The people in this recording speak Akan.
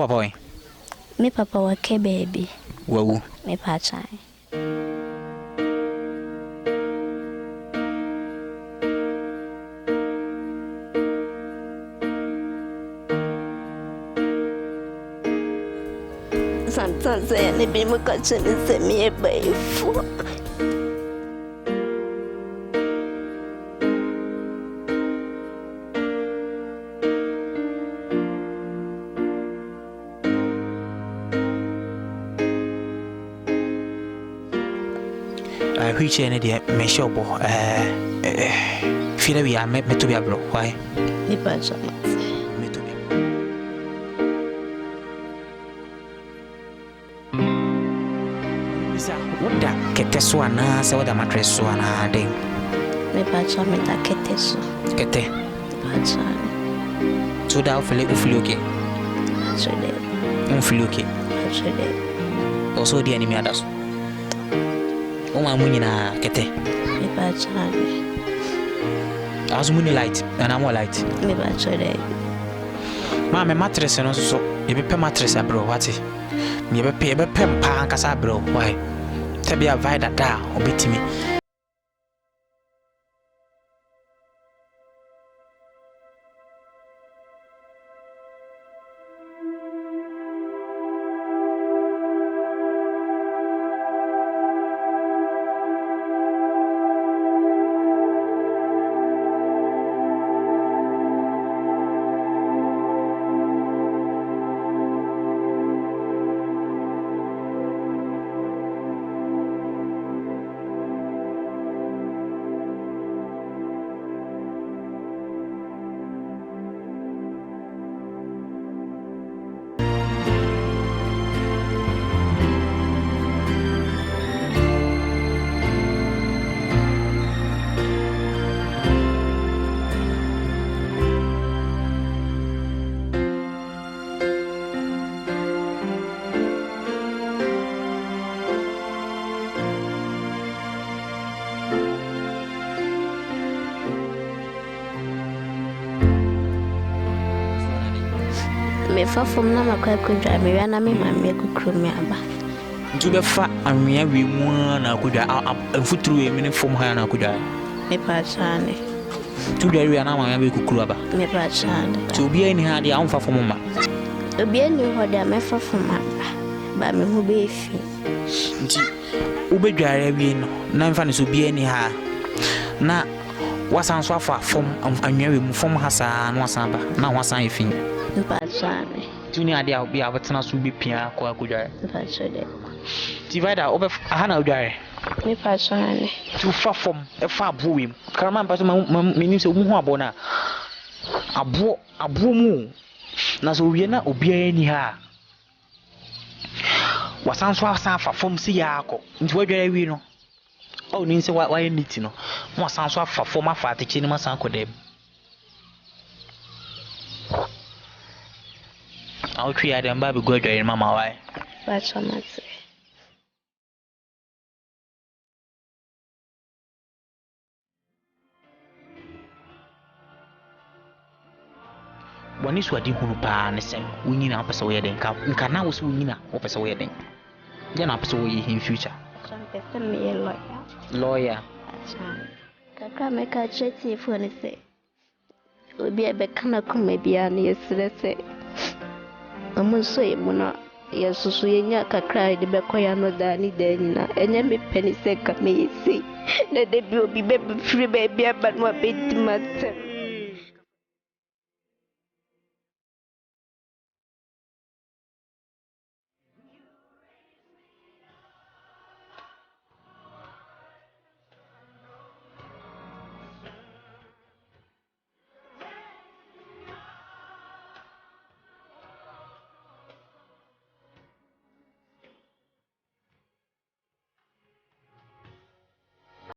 boy. Me papa wa ke baby. Wow. Me pa chai. Sometimes I need be more concerned than me by fool. Which any day, me shop, feel we are met me to be a bro. Why? Me pa chai. Me to be. Bisa, what that kete swana, so the mattress swana ding. Me pa chai me ta kete so. Kete. Pa chai. So that ufili okay. So de. Ufili okay. So de. Also the enemy others. Oma munina kete. Me pa chai. As muni light, and I'm more light. Me pa chai de. Ma me mattress no so e be pe mattress abro wati. Me be pe mpa ankasa abro why. Tabi avide da obetimi. Me fa fom na makwa kudwa me wi na me mamme kukuru me aba. Ntu be fa anwea wi mu na akudwa amfuturu e mini fom ha na akudwa. Me pa chane. Tu dwa wi na mamme be kukuru aba. Me pa chane. Tu obi ani ha de amfa fom ma. Obi ani ho de me fa fom aba. Ba me hu be fi. Nti ubedware wi no na mfa ne so obi ani ha. Na wasan so afa fom anwea wi mu fom ha sa na wasan ba na wasan efi. Me pa chane. Tu ni ade a obi a betena so bi pia kwa akudwa. Me pa chane. Ti vaida obe ha na udware. Me pa chane. Tu fa fom e fa abo wi. Karama mpa so menim se mu ho abo na. Abo mu. Na so wie na obi ani ha. Wasan so asan fa fom si ya akọ. Nti wadware wi no. O ni se wa ye niti no. Wasan so afa fom afa atechi ni masan kodem. I'll try them baby go to mama why. Watch on my say. Wani swadi hunu pa ne sem wunyina apesa wo yeden ka nka na wo so wunyina opesa wo yeden je na apesa wo yi in future Some person me a lawyer kakra me ka cheti phone say obi e be kana kuma bia na yesire say amunso e mu na yesusu yenya kakra de be koya no da ni da nyina enye me peni se ka me yesi na de bi obi be free be bia ba no abedi matem